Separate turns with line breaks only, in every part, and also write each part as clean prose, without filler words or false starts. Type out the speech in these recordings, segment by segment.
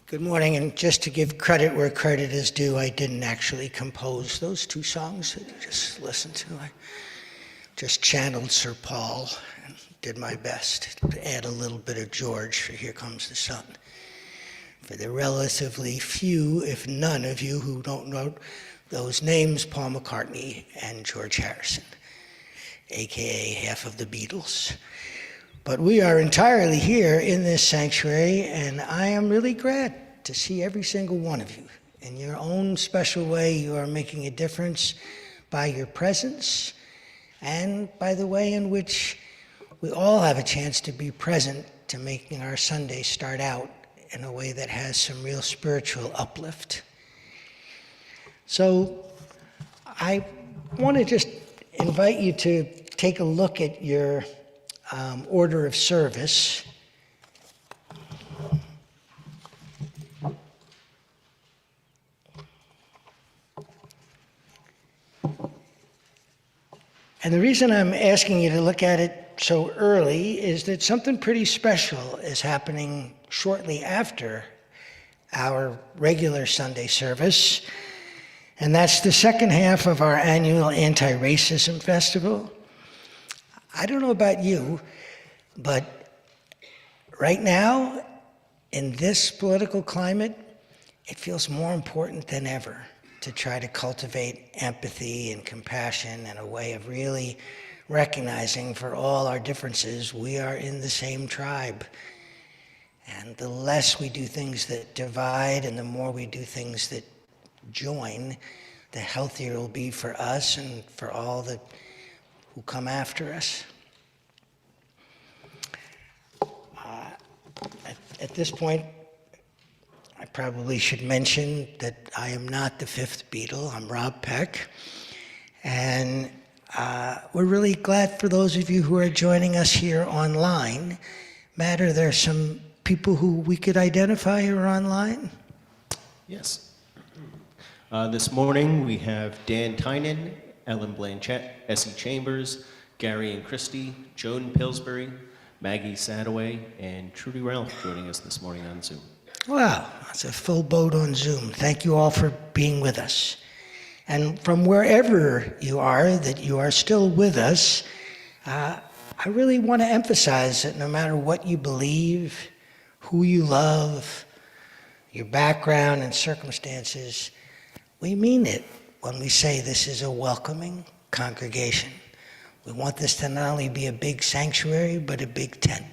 Good morning, and just to give credit where credit is due, I didn't actually compose those two songs that you just listened to. I just channeled Sir Paul and did my best to add a little bit of George for Here Comes the Sun. For the relatively few, if none of you who don't know those names, Paul McCartney and George Harrison, aka half of the Beatles. But we are entirely here in this sanctuary, and I am really glad to see every single one of you. In your own special way, you are making a difference by your presence and by the way in which we all have a chance to be present to making our Sunday start out in a way that has some real spiritual uplift. So I want to just invite you to take a look at your order of service. And the reason I'm asking you to look at it so early is that something pretty special is happening shortly after our regular Sunday service, and that's the second half of our annual Anti-Racism Festival. I don't know about you, but right now, in this political climate, it feels more important than ever to try to cultivate empathy and compassion and a way of really recognizing for all our differences, we are in the same tribe. And the less we do things that divide and the more we do things that join, the healthier it will be for us and for all that who come after us. At this point, I probably should mention that I am not the fifth Beatle. I'm Rob Peck. And we're really glad for those of you who are joining us here online. Matt, are there some people who we could identify who are online?
Yes. This morning we have Dan Tynan, Ellen Blanchett, Essie Chambers, Gary and Christy, Joan Pillsbury, Maggie Sadaway, and Trudy Ralph joining us this morning on Zoom.
Wow, that's a full boat on Zoom. Thank you all for being with us. And from wherever you are, that you are still with us, I really want to emphasize that no matter what you believe, who you love, your background and circumstances, we mean it when we say this is a welcoming congregation. We want this to not only be a big sanctuary, but a big tent.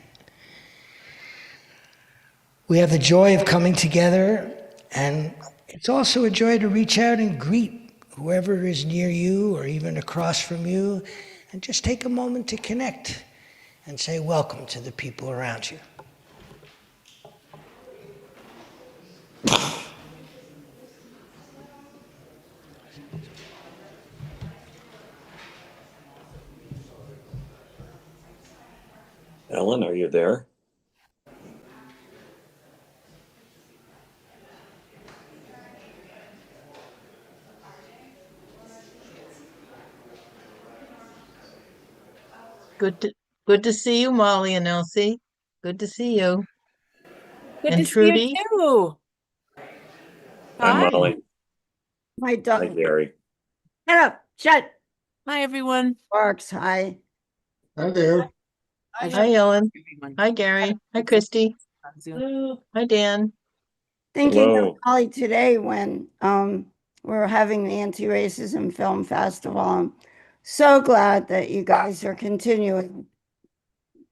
We have the joy of coming together, and it's also a joy to reach out and greet whoever is near you or even across from you, and just take a moment to connect and say welcome to the people around you.
Ellen, are you there?
Good to see you, Molly and Elsie. Good to see you.
Good
And
to see
Trudy.
you too.
Hi,
Hi.
Molly.
My
Hi,
dog.
Gary.
Shut up. Shut.
Hi, everyone.
Barks. Hi.
Hi there.
Hi, Ellen. Hi, Gary. Hi, Christy. Hi, Dan.
Thinking of
Hello.
Molly today when we're having the Anti-Racism Film Festival. I'm so glad that you guys are continuing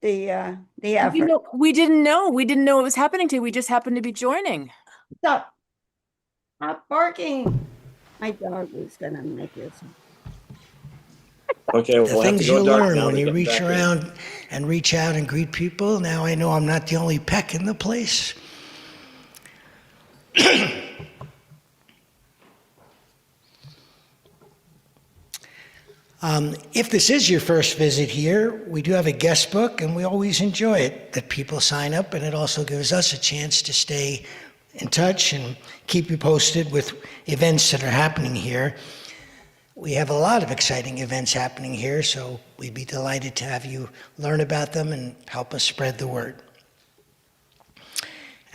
the effort.
We didn't know. We didn't know it was happening today. We just happened to be joining.
Stop. Stop barking. My dog was gonna make this.
Okay,
The
we'll have to
things
go
you
dark
learn
now
when
to
you
get
reach
back in.
around and reach out and greet people. Now I know I'm not the only peck in the place. If this is your first visit here, we do have a guest book, and we always enjoy it that people sign up, and it also gives us a chance to stay in touch and keep you posted with events that are happening here. We have a lot of exciting events happening here, so we'd be delighted to have you learn about them and help us spread the word.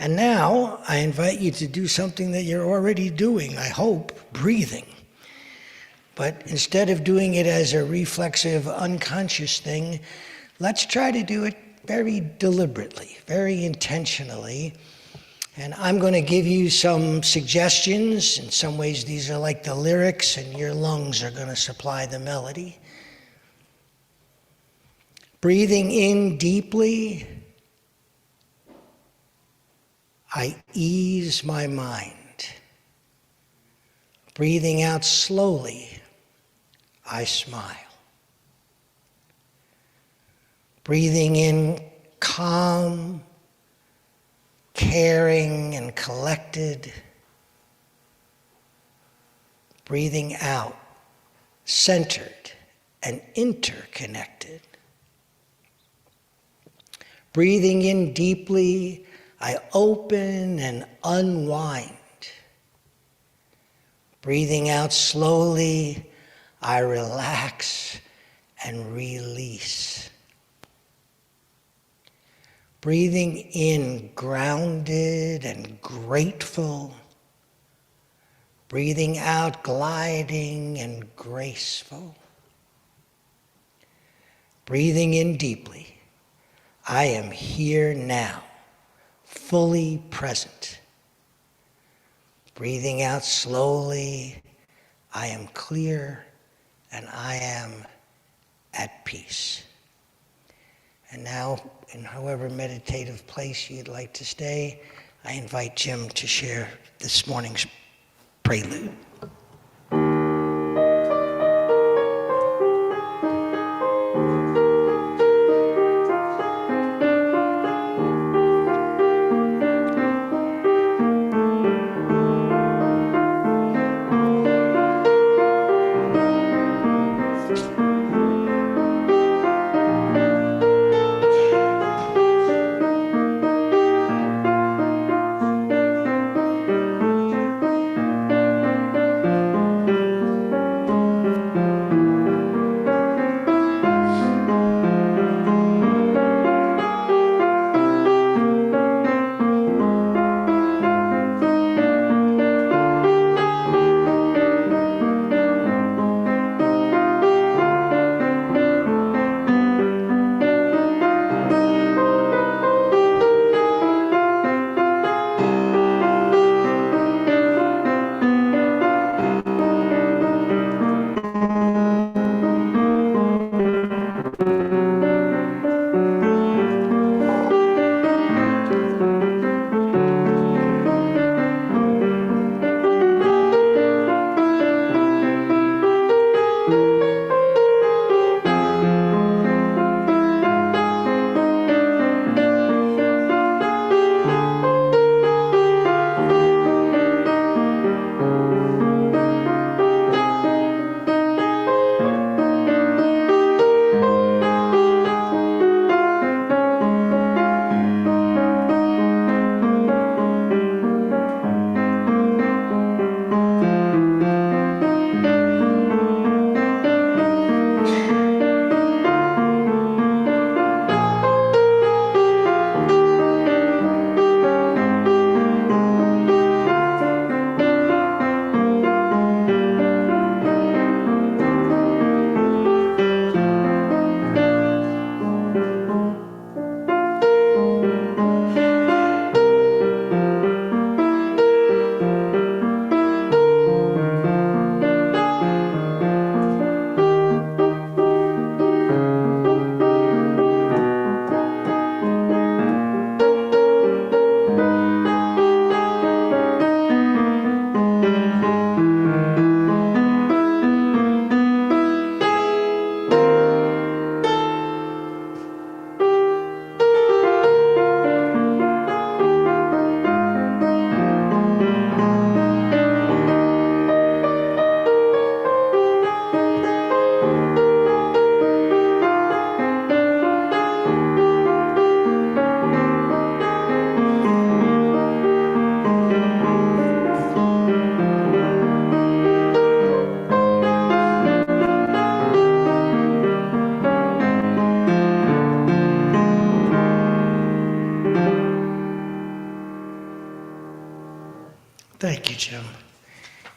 And now I invite you to do something that you're already doing, I hope, breathing. But instead of doing it as a reflexive, unconscious thing, let's try to do it very deliberately, very intentionally. And I'm going to give you some suggestions. In some ways, these are like the lyrics, and your lungs are going to supply the melody. Breathing in deeply, I ease my mind. Breathing out slowly, I smile. Breathing in calm, caring, and collected. Breathing out centered and interconnected. Breathing in deeply, I open and unwind. Breathing out slowly, I relax and release. Breathing in grounded and grateful. Breathing out gliding and graceful. Breathing in deeply, I am here now, fully present. Breathing out slowly, I am clear and I am at peace. And now, in however meditative place you'd like to stay, I invite Jim to share this morning's prelude.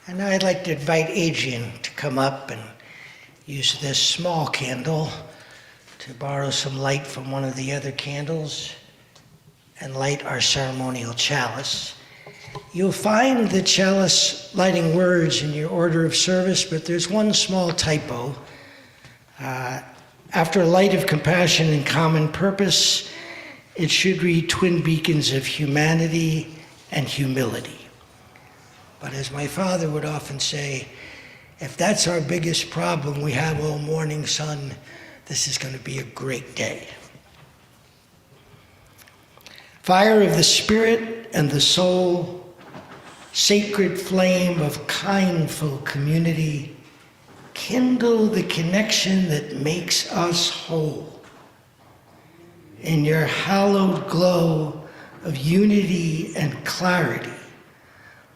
And now I'd like to invite Adrian to come up and use this small candle to borrow some light from one of the other candles and light our ceremonial chalice. You'll find the chalice lighting words in your order of service, but there's one small typo. After light of compassion and common purpose, it should read twin beacons of humanity and humility. But as my father would often say, if that's our biggest problem we have all morning, son, this is going to be a great day. Fire of the spirit and the soul, sacred flame of kindful community, kindle the connection that makes us whole. In your hallowed glow of unity and clarity,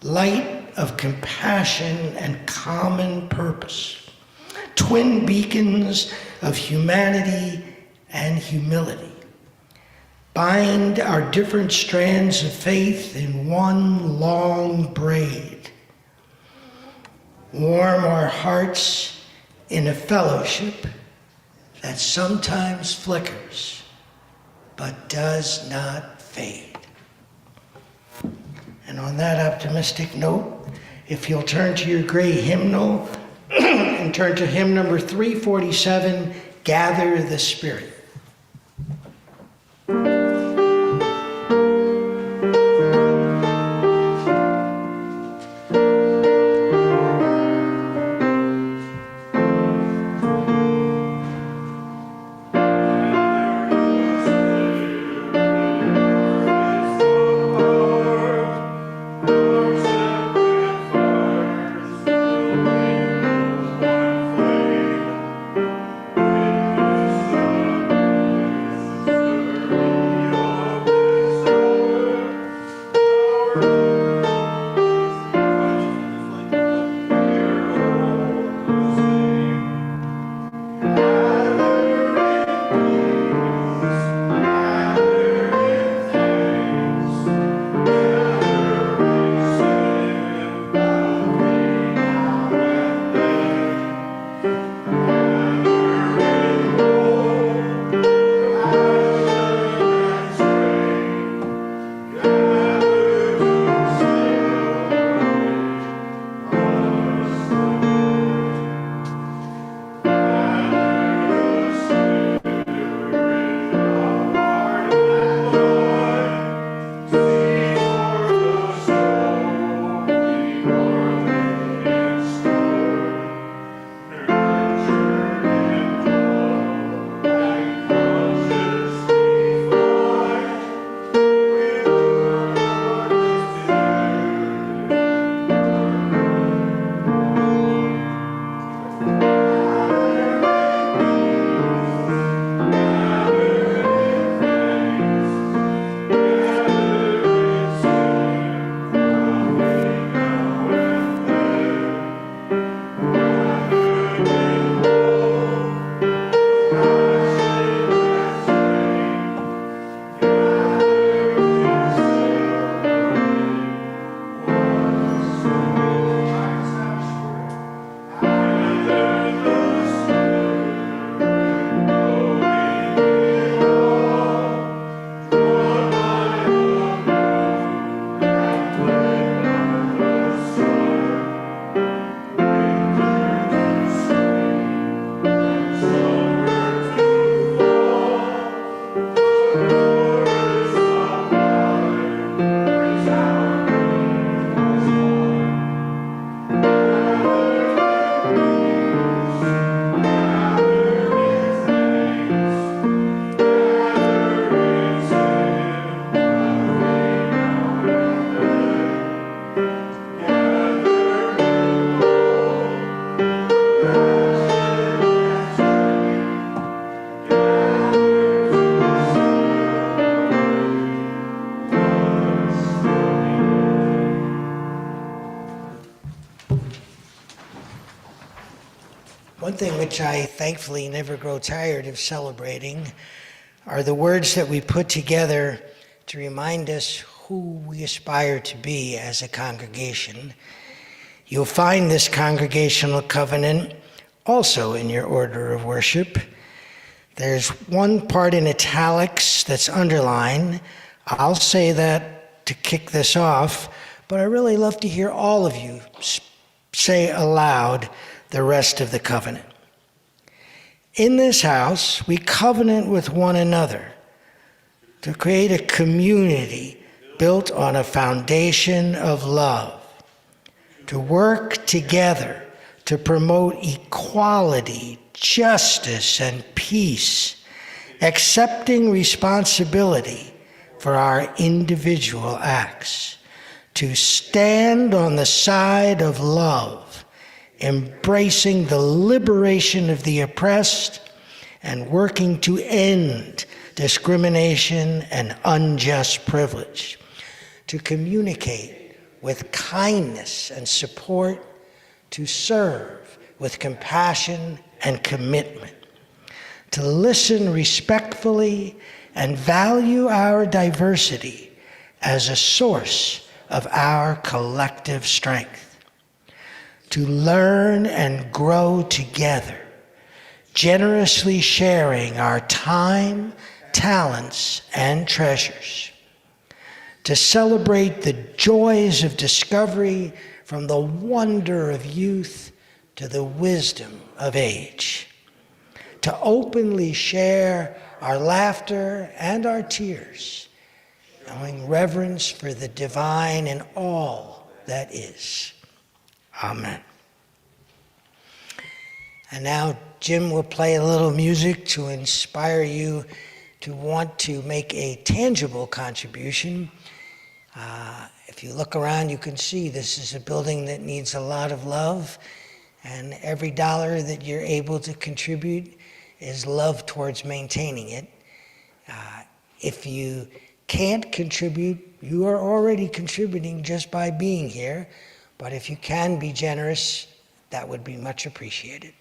light of compassion and common purpose, twin beacons of humanity and humility. Bind our different strands of faith in one long braid. Warm our hearts in a fellowship that sometimes flickers but does not fade. And on that optimistic note, if you'll turn to your gray hymnal and turn to hymn number 347, Gather the Spirit. One thing which I thankfully never grow tired of celebrating are the words that we put together to remind us who we aspire to be as a congregation. You'll find this congregational covenant also in your order of worship. There's one part in italics that's underlined. I'll say that to kick this off, but I really love to hear all of you say aloud the rest of the covenant. In this house, we covenant with one another to create a community built on a foundation of love, to work together to promote equality, justice, and peace, accepting responsibility for our individual acts, to stand on the side of love, embracing the liberation of the oppressed and working to end discrimination and unjust privilege, to communicate with kindness and support, to serve with compassion and commitment, to listen respectfully and value our diversity as a source of our collective strength, to learn and grow together, generously sharing our time, talents, and treasures, to celebrate the joys of discovery from the wonder of youth to the wisdom of age, to openly share our laughter and our tears, knowing reverence for the divine in all that is. Amen. And now Jim will play a little music to inspire you to want to make a tangible contribution. If you look around, you can see this is a building that needs a lot of love, and every dollar that you're able to contribute is love towards maintaining it. If you can't contribute, you are already contributing just by being here, but if you can be generous, that would be much appreciated.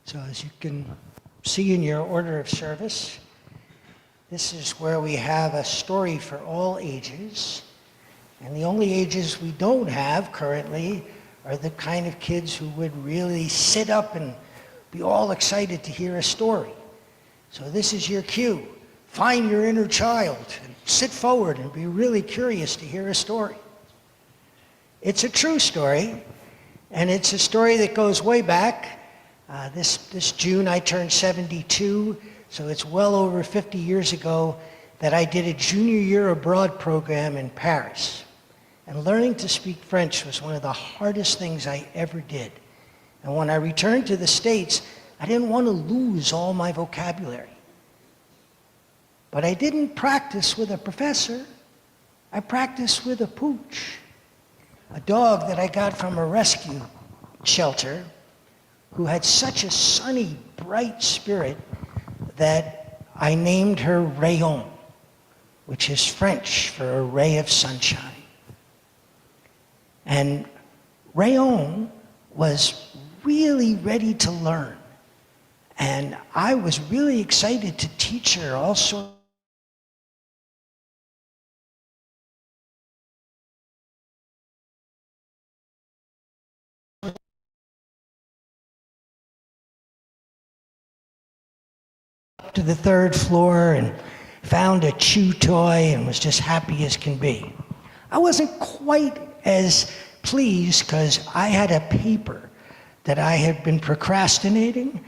So as you can see in your order of service, this is where we have a story for all ages. And the only ages we don't have currently are the kind of kids who would really sit up and be all excited to hear a story. So this is your cue. Find your inner child and sit forward and be really curious to hear a story. It's a true story, and it's a story that goes way back. This June I turned 72, so it's well over 50 years ago that I did a junior year abroad program in Paris. And learning to speak French was one of the hardest things I ever did. And when I returned to the States, I didn't want to lose all my vocabulary. But I didn't practice with a professor. I practiced with a pooch, a dog that I got from a rescue shelter who had such a sunny, bright spirit that I named her Rayon, which is French for a ray of sunshine. And Rayon was really ready to learn. And I was really excited to teach her all sorts to the third floor and found a chew toy and was just happy as can be. I wasn't quite as pleased because I had a paper that I had been procrastinating.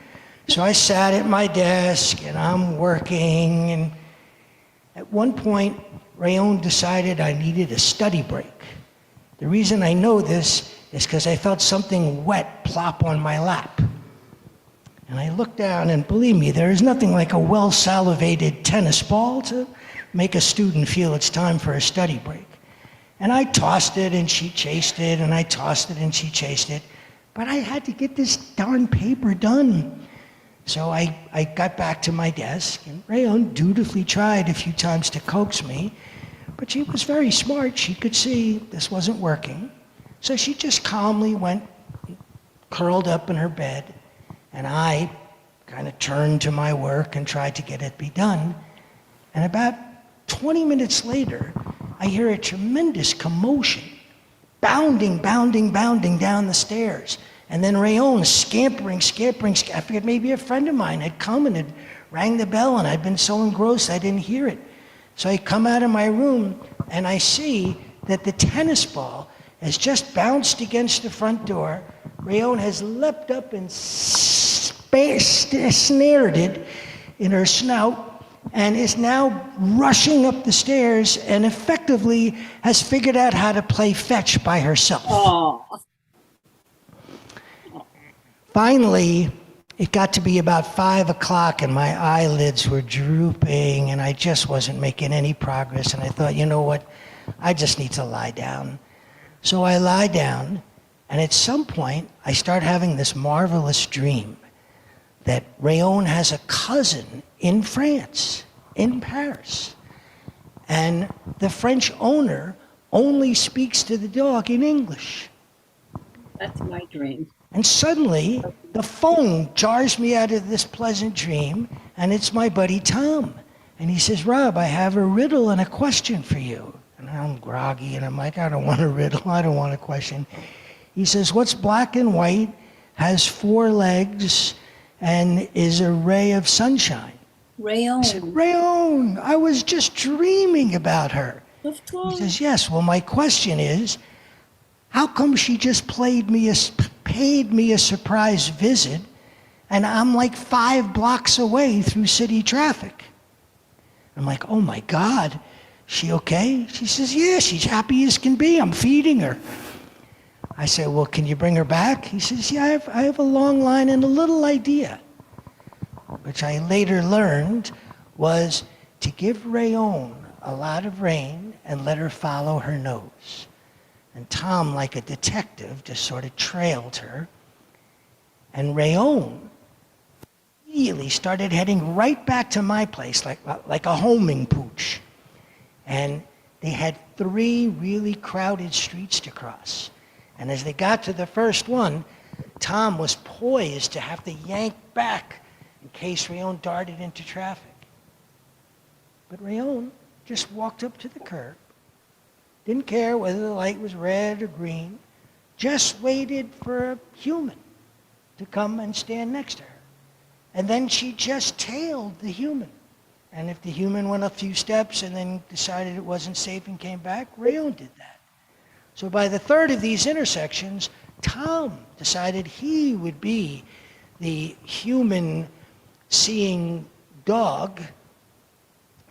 So I sat at my desk and I'm working, and at one point, Rayon decided I needed a study break. The reason I know this is because I felt something wet plop on my lap. And I looked down, and believe me, there is nothing like a well-salivated tennis ball to make a student feel it's time for a study break. And I tossed it, and she chased it, and I tossed it, and she chased it. But I had to get this darn paper done. So I got back to my desk, and Rayon dutifully tried a few times to coax me, but she was very smart. She could see this wasn't working. So she just calmly went, curled up in her bed, and I kind of turned to my work and tried to get it be done. And about 20 minutes later, I hear a tremendous commotion, bounding down the stairs. And then Rayon scampering. I figured maybe a friend of mine had come and had rang the bell, and I'd been so engrossed I didn't hear it. So I come out of my room, and I see that the tennis ball has just bounced against the front door. Rayon has leapt up and snared it in her snout and is now rushing up the stairs and effectively has figured out how to play fetch by herself.
Oh.
Finally, it got to be about 5 o'clock and my eyelids were drooping and I just wasn't making any progress. And I thought, you know what? I just need to lie down. So I lie down, and at some point, I start having this marvelous dream that Rayon has a cousin in France, in Paris. And the French owner only speaks to the dog in English.
That's my dream.
And suddenly, the phone jars me out of this pleasant dream, and it's my buddy Tom. And he says, Rob, I have a riddle and a question for you. And I'm groggy, and I'm like, I don't want a riddle, I don't want a question. He says, what's black and white, has 4 legs, and is a ray of sunshine?
Rayon.
I said, Rayon, I was just dreaming about her.
Of course.
He says, yes, well, my question is, how come she just paid me a surprise visit, and I'm like 5 blocks away through city traffic? I'm like, oh my God, she okay? She says, yeah, she's happy as can be. I'm feeding her. I said, well, can you bring her back? He says, yeah, I have a long line and a little idea, which I later learned was to give Rayon a lot of rain and let her follow her nose. And Tom, like a detective, just sort of trailed her. And Rayon immediately started heading right back to my place, like a homing pooch. And they had 3 really crowded streets to cross. And as they got to the first one, Tom was poised to have to yank back in case Rayon darted into traffic. But Rayon just walked up to the curb, didn't care whether the light was red or green, just waited for a human to come and stand next to her. And then she just tailed the human. And if the human went a few steps and then decided it wasn't safe and came back, Rayon did that. So by the 3rd of these intersections, Tom decided he would be the human seeing dog.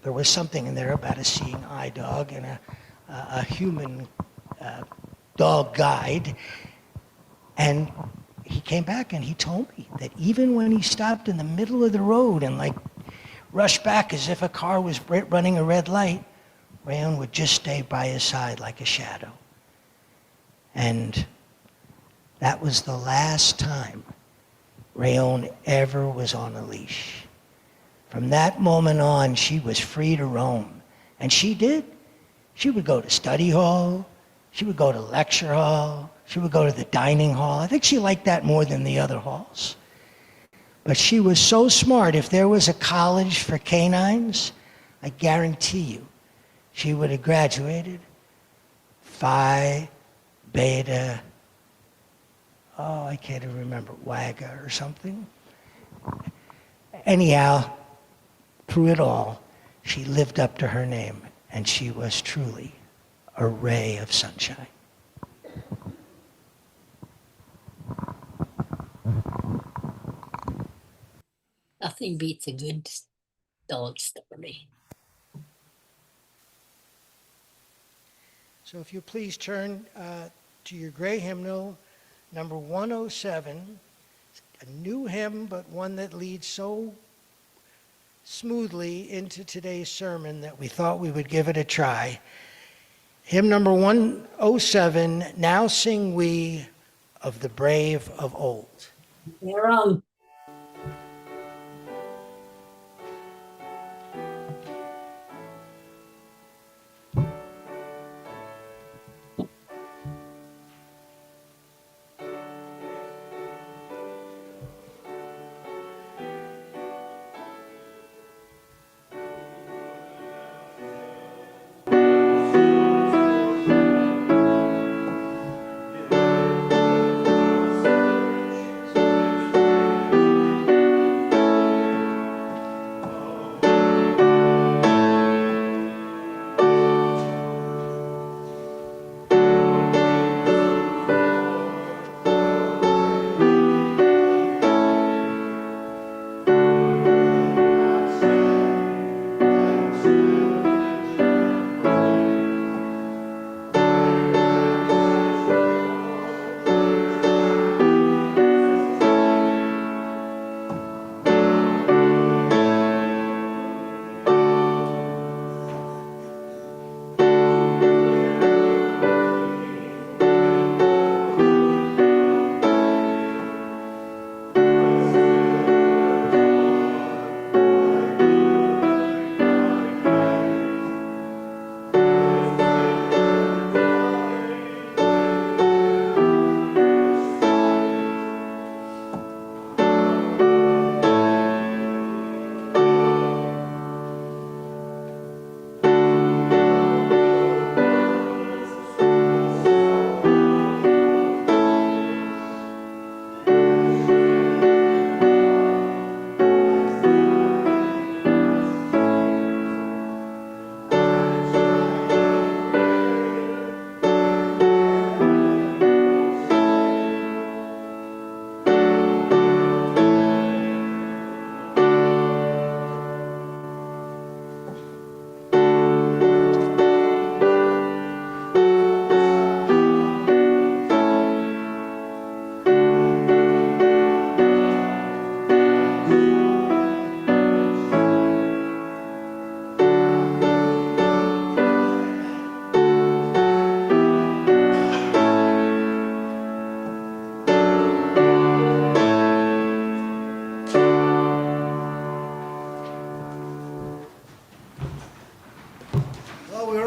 There was something in there about a seeing eye dog and a human dog guide. And he came back and he told me that even when he stopped in the middle of the road and like rushed back as if a car was running a red light, Rayon would just stay by his side like a shadow. And that was the last time Rayon ever was on a leash. From that moment on, she was free to roam. And she did. She would go to study hall. She would go to lecture hall. She would go to the dining hall. I think she liked that more than the other halls. But she was so smart. If there was a college for canines, I guarantee you, she would have graduated Phi Beta, I can't even remember, Wagga or something. Anyhow, through it all, she lived up to her name, and she was truly a ray of sunshine.
Nothing beats a good dog story.
So if you please turn to your gray hymnal, number 107, a new hymn, but one that leads so smoothly into today's sermon that we thought we would give it a try. Hymn number 107, Now Sing We of the Brave of Old.
They're on.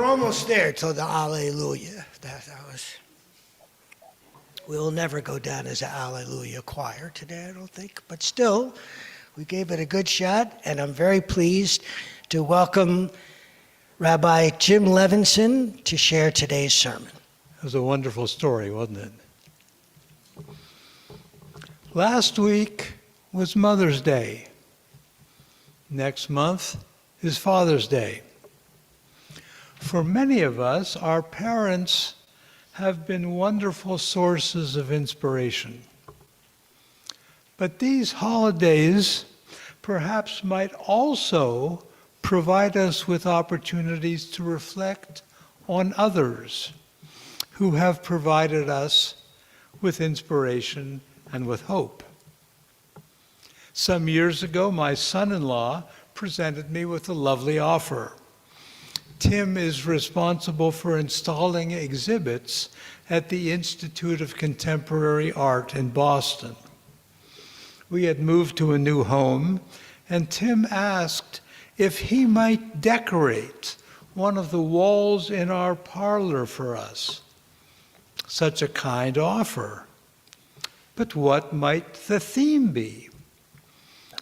Almost there till the Alleluia. That was. We'll never go down as an Alleluia choir today, I don't think. But still, we gave it a good shot, and I'm very pleased to welcome Rabbi Jim Levinson to share today's sermon.
It was a wonderful story, wasn't it? Last week was Mother's Day. Next month is Father's Day. For many of us, our parents have been wonderful sources of inspiration. But these holidays perhaps might also provide us with opportunities to reflect on others who have provided us with inspiration and with hope. Some years ago, my son-in-law presented me with a lovely offer. Tim is responsible for installing exhibits at the Institute of Contemporary Art in Boston. We had moved to a new home, and Tim asked if he might decorate one of the walls in our parlor for us. Such a kind offer. But what might the theme be?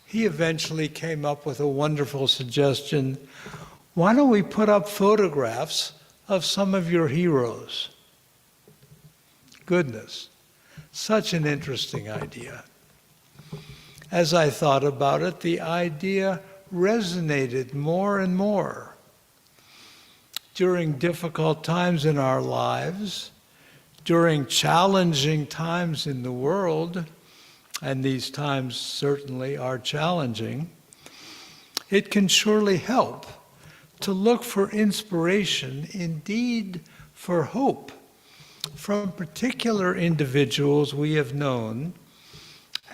He eventually came up with a wonderful suggestion. Why don't we put up photographs of some of your heroes? Goodness, such an interesting idea. As I thought about it, the idea resonated more and more. During difficult times in our lives, during challenging times in the world, and these times certainly are challenging, it can surely help to look for inspiration, indeed for hope, from particular individuals we have known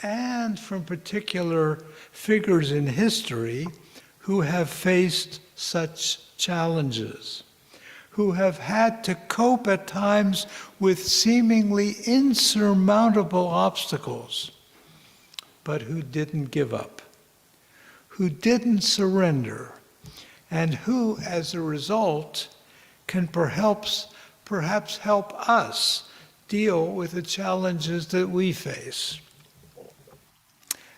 and from particular figures in history who have faced such challenges, who have had to cope at times with seemingly insurmountable obstacles, but who didn't give up, who didn't surrender, and who, as a result, can perhaps help us deal with the challenges that we face.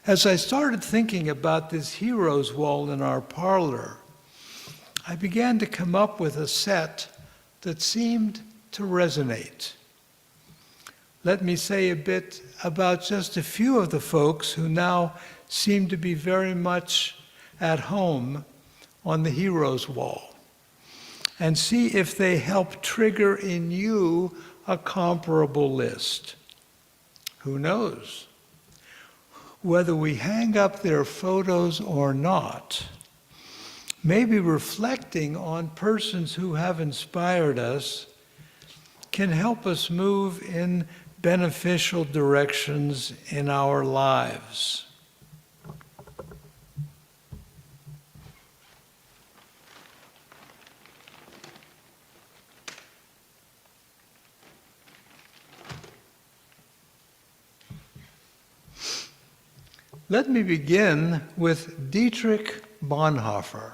As I started thinking about this heroes wall in our parlor, I began to come up with a set that seemed to resonate. Let me say a bit about just a few of the folks who now seem to be very much at home on the heroes wall, and see if they help trigger in you a comparable list. Who knows? Whether we hang up their photos or not, maybe reflecting on persons who have inspired us can help us move in beneficial directions in our lives. Let me begin with Dietrich Bonhoeffer.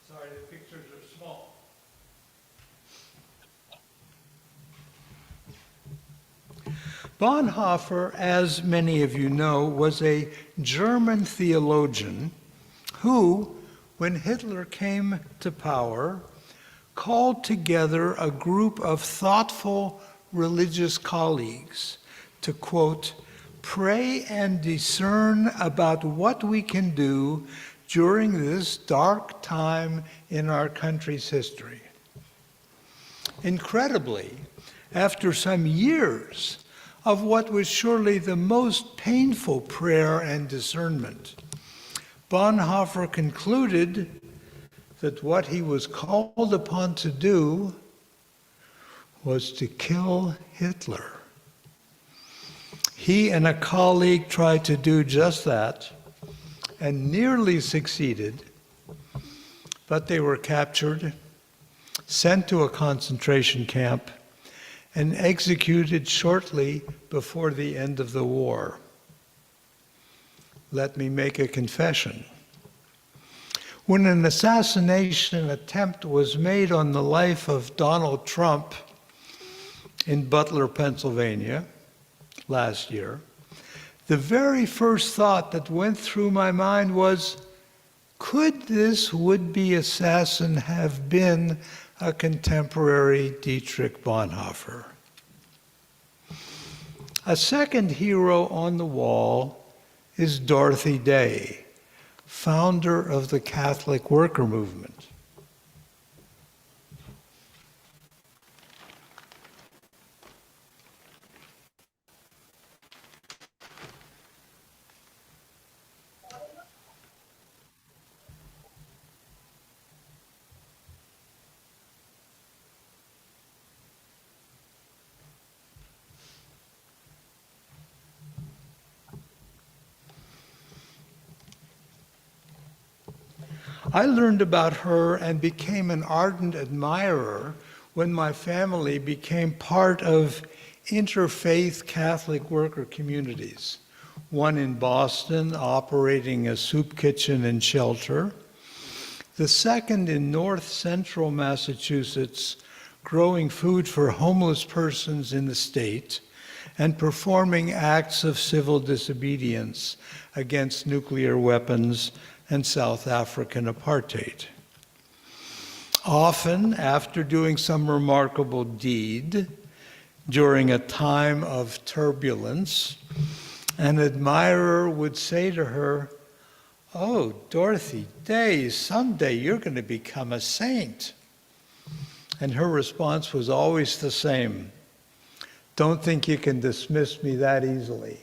Sorry, the pictures are small. Bonhoeffer, as many of you know, was a German theologian who, when Hitler came to power, called together a group of thoughtful religious colleagues to, quote, pray and discern about what we can do during this dark time in our country's history. Incredibly, after some years of what was surely the most painful prayer and discernment, Bonhoeffer concluded that what he was called upon to do was to kill Hitler. He and a colleague tried to do just that and nearly succeeded, but they were captured, sent to a concentration camp, and executed shortly before the end of the war. Let me make a confession. When an assassination attempt was made on the life of Donald Trump in Butler, Pennsylvania, last year, the very first thought that went through my mind was, could this would-be assassin have been a contemporary Dietrich Bonhoeffer? A second hero on the wall is Dorothy Day, founder of the Catholic worker movement. I learned about her and became an ardent admirer when my family became part of interfaith Catholic worker communities. One in Boston, operating a soup kitchen and shelter. The second in north central Massachusetts, growing food for homeless persons in the state and performing acts of civil disobedience against nuclear weapons and South African apartheid. Often, after doing some remarkable deed during a time of turbulence, an admirer would say to her, "Oh, Dorothy Day, someday you're going to become a saint." And her response was always the same: "Don't think you can dismiss me that easily."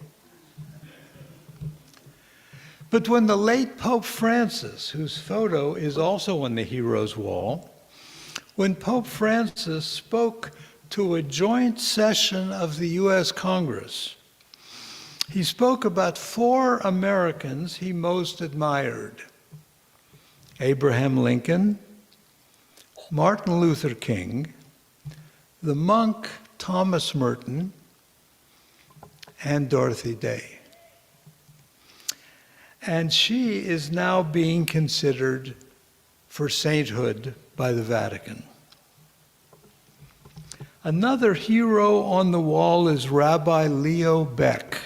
But when the late Pope Francis, whose photo is also on the Heroes Wall, when Pope Francis spoke to a joint session of the U.S. Congress, he spoke about 4 Americans he most admired: Abraham Lincoln, Martin Luther King, the monk Thomas Merton, and Dorothy Day. And she is now being considered for sainthood by the Vatican. Another hero on the wall is Rabbi Leo Beck.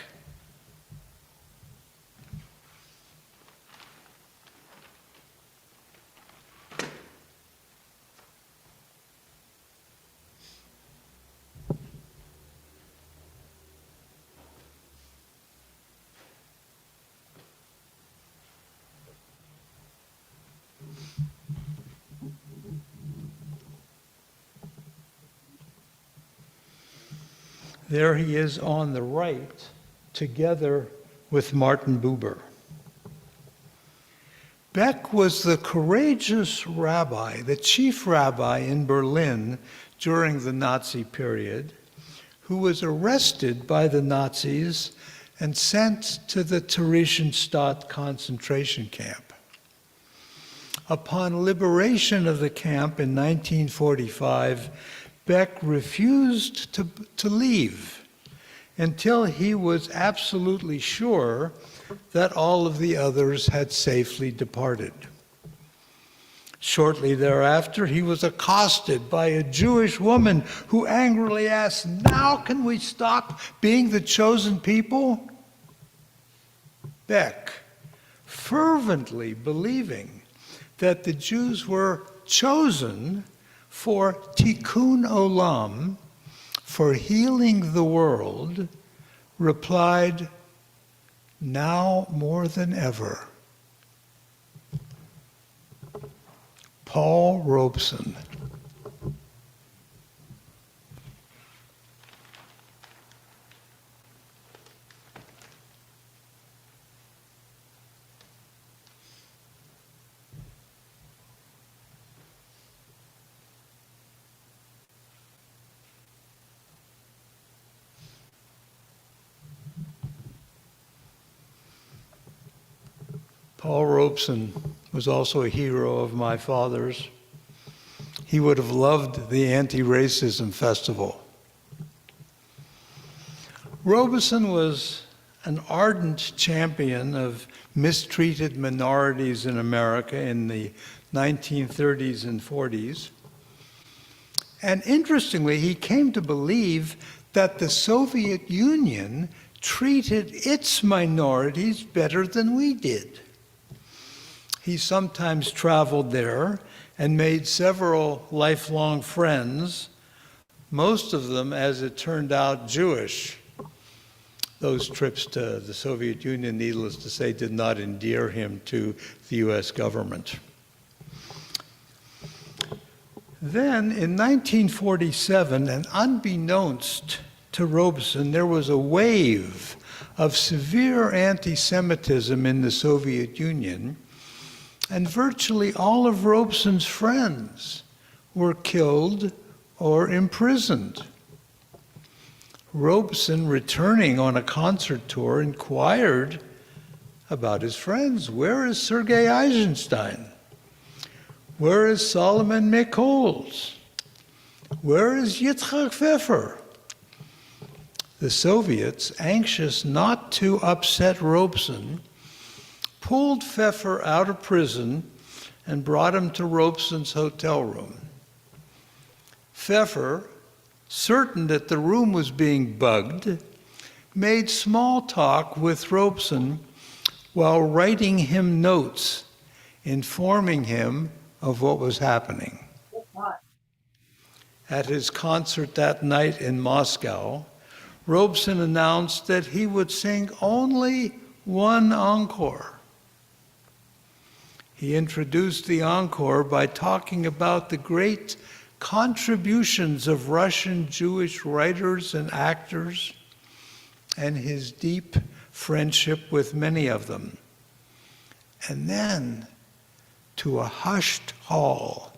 There he is on the right, together with Martin Buber. Beck was the courageous rabbi, the chief rabbi in Berlin during the Nazi period, who was arrested by the Nazis and sent to the Theresienstadt concentration camp. Upon liberation of the camp in 1945, Beck refused to leave until he was absolutely sure that all of the others had safely departed. Shortly thereafter, he was accosted by a Jewish woman who angrily asked, "Now can we stop being the chosen people?" Beck, fervently believing that the Jews were chosen for tikkun olam, for healing the world, replied, "Now more than ever." Paul Robeson. Paul Robeson was also a hero of my father's. He would have loved the anti-racism festival. Robeson was an ardent champion of mistreated minorities in America in the 1930s and 40s. And interestingly, he came to believe that the Soviet Union treated its minorities better than we did. He sometimes traveled there and made several lifelong friends, most of them, as it turned out, Jewish. Those trips to the Soviet Union, needless to say, did not endear him to the US government. Then, in 1947, and unbeknownst to Robeson, there was a wave of severe anti-Semitism in the Soviet Union, and virtually all of Robeson's friends were killed or imprisoned. Robeson, returning on a concert tour, inquired about his friends. "Where is Sergei Eisenstein?" Where is Solomon Mikols? Where is Yitzchak Pfeffer? The Soviets, anxious not to upset Robeson, pulled Pfeffer out of prison and brought him to Robeson's hotel room. Pfeffer, certain that the room was being bugged, made small talk with Robeson while writing him notes, informing him of what was happening. At his concert that night in Moscow, Robeson announced that he would sing only one encore. He introduced the encore by talking about the great contributions of Russian Jewish writers and actors and his deep friendship with many of them. And then, to a hushed hall,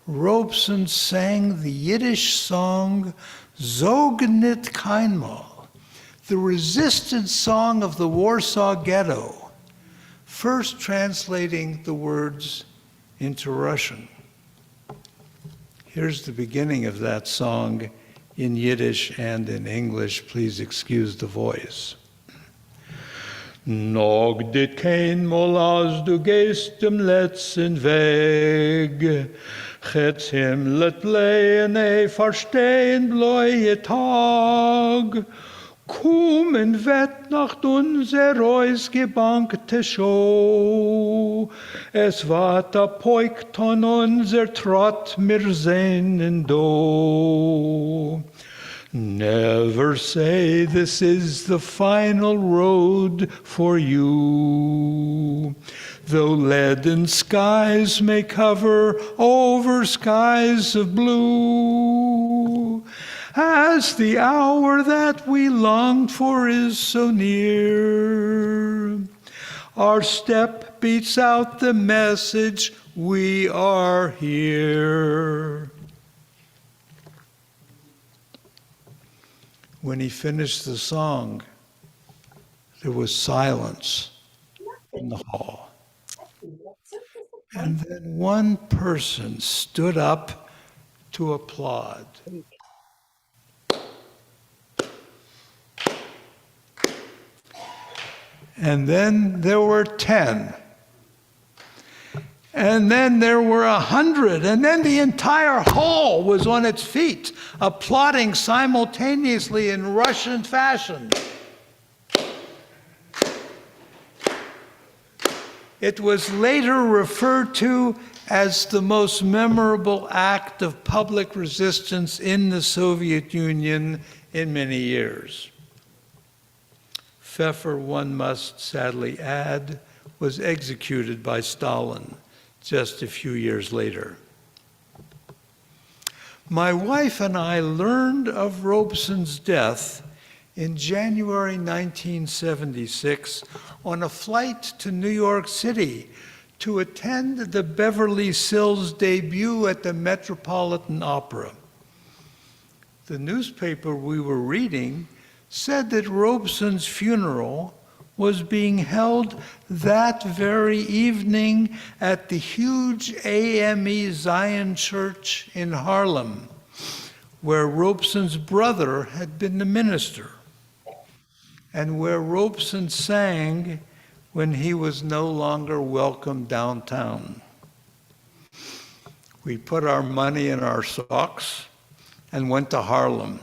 Robeson sang the Yiddish song Zog nit keinmal, the resistance song of the Warsaw Ghetto, first translating the words into Russian. Here's the beginning of that song in Yiddish and in English. Please excuse the voice. Nog dit keinmal als du gehst dem letzten Weg, het himlet bleien verstehen bloeie Tag, kommen wett nacht unser ausgebankte Show, es wat a poikt on unser Trott mir sehnen do. Never say this is the final road for you. Though leaden skies may cover over skies of blue, as the hour that we longed for is so near, our step beats out the message, we are here. When he finished the song, there was silence in the hall. And then one person stood up to applaud. And then there were 10. And then there were 100, and then the entire hall was on its feet, applauding simultaneously in Russian fashion. It was later referred to as the most memorable act of public resistance in the Soviet Union in many years. Pfeffer, one must sadly add, was executed by Stalin just a few years later. My wife and I learned of Robeson's death in January 1976 on a flight to New York City to attend the Beverly Sills debut at the Metropolitan Opera. The newspaper we were reading said that Robeson's funeral was being held that very evening at the huge AME Zion Church in Harlem, where Robeson's brother had been the minister, and where Robeson sang when he was no longer welcome downtown. We put our money in our socks and went to Harlem,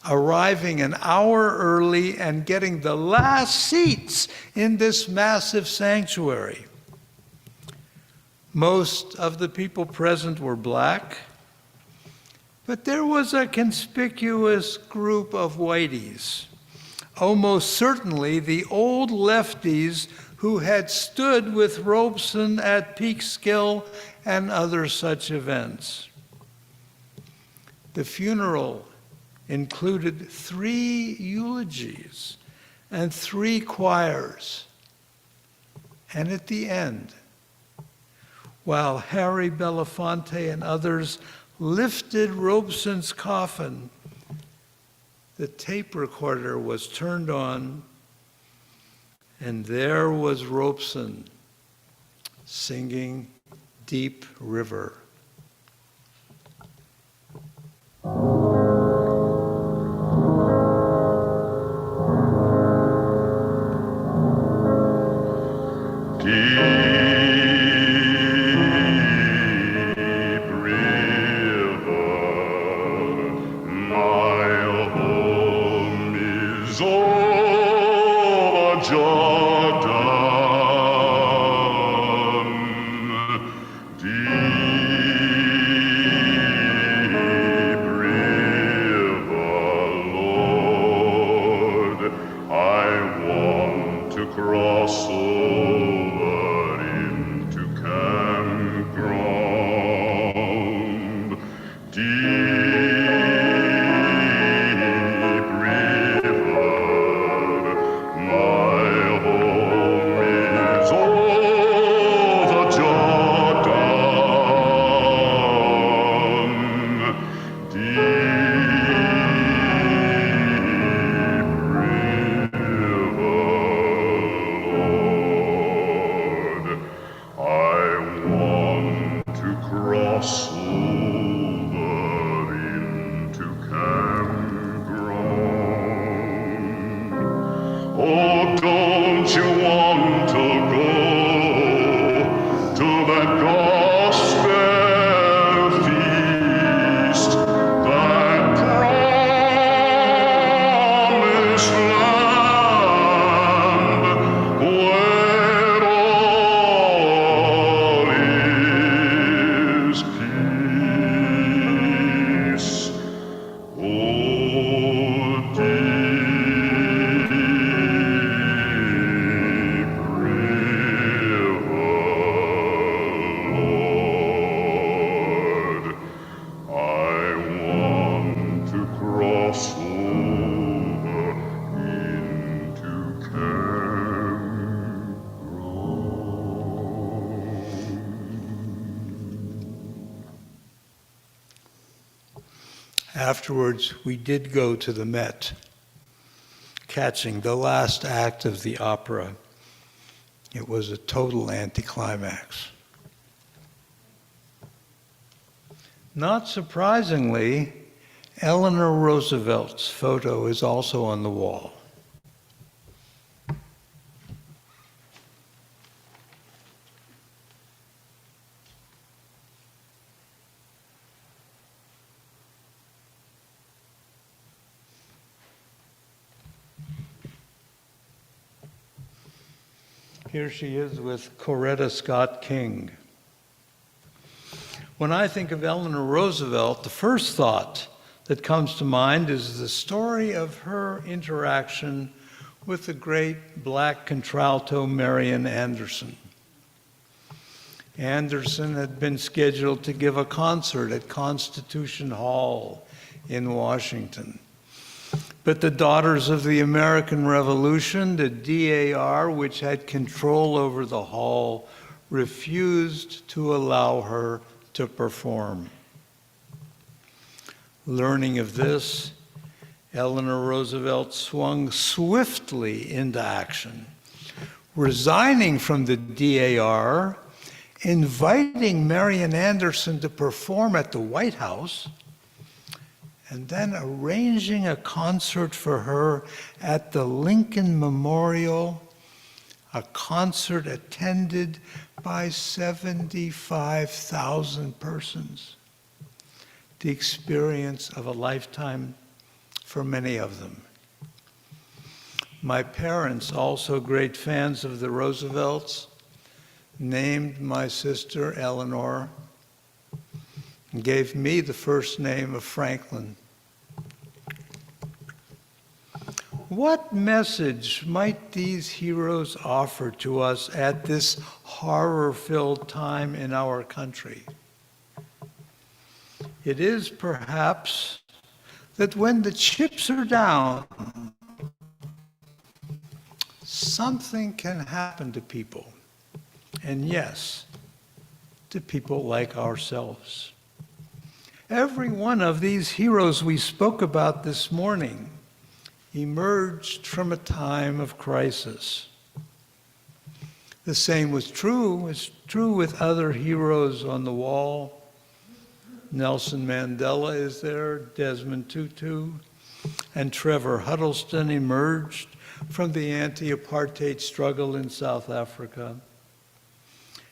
arriving an hour early and getting the last seats in this massive sanctuary. Most of the people present were black, but there was a conspicuous group of whiteys, almost certainly the old lefties who had stood with Robeson at Peekskill and other such events. The funeral included 3 eulogies and 3 choirs. And at the end, while Harry Belafonte and others lifted Robeson's coffin, the tape recorder was turned on, and there was Robeson singing deep river. Afterwards, we did go to the Met, catching the last act of the opera. It was a total anticlimax. Not surprisingly, Eleanor Roosevelt's photo is also on the wall. Here she is with Coretta Scott King. When I think of Eleanor Roosevelt, the first thought that comes to mind is the story of her interaction with the great black contralto Marian Anderson. Anderson had been scheduled to give a concert at Constitution Hall in Washington. But the Daughters of the American Revolution, the DAR, which had control over the hall, refused to allow her to perform. Learning of this, Eleanor Roosevelt swung swiftly into action, resigning from the DAR, inviting Marian Anderson to perform at the White House, and then arranging a concert for her at the Lincoln Memorial, a concert attended by 75,000 persons. The experience of a lifetime for many of them. My parents, also great fans of the Roosevelts, named my sister Eleanor and gave me the first name of Franklin. What message might these heroes offer to us at this horror-filled time in our country? It is perhaps that when the chips are down, something can happen to people. And yes, to people like ourselves. Every one of these heroes we spoke about this morning emerged from a time of crisis. The same was true true with other heroes on the wall. Nelson Mandela is there, Desmond Tutu, and Trevor Huddleston emerged from the anti-apartheid struggle in South Africa.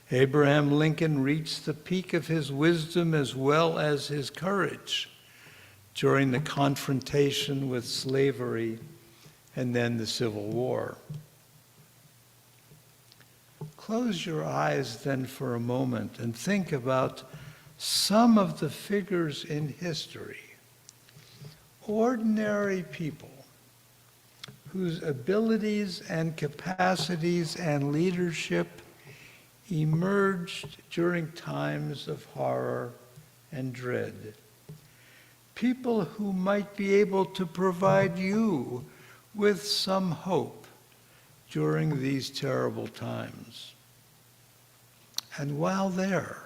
Abraham Lincoln reached the peak of his wisdom as well as his courage during the confrontation with slavery and then the Civil War. Close your eyes then for a moment and think about some of the figures in history, ordinary people whose abilities and capacities and leadership emerged during times of horror and dread. People who might be able to provide you with some hope during these terrible times. And while there,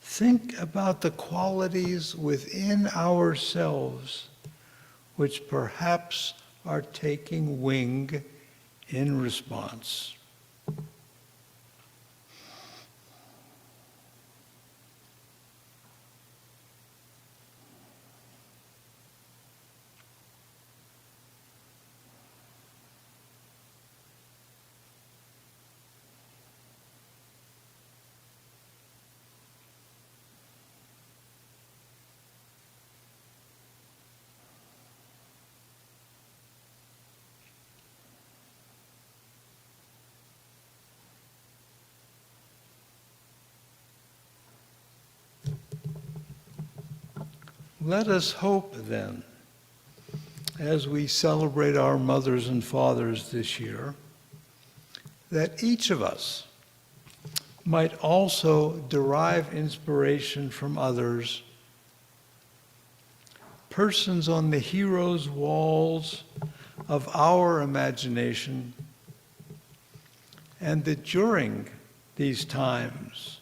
think about the qualities within ourselves which perhaps are taking wing in response. Let us hope then, as we celebrate our mothers and fathers this year, that each of us might also derive inspiration from others, persons on the heroes' walls of our imagination, and that during these times,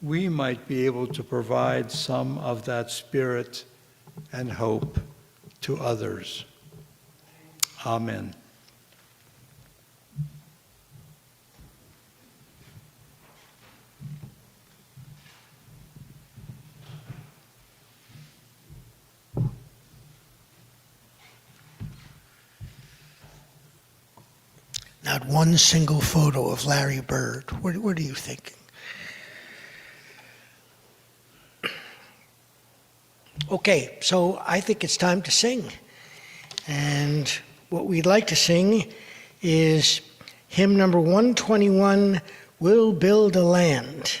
we might be able to provide some of that spirit and hope to others. Amen.
Not one single photo of Larry Bird. What are you thinking? Okay, so I think it's time to sing. And what we'd like to sing is hymn number 121, We'll Build a Land.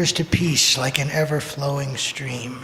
wanders to peace like an ever-flowing stream.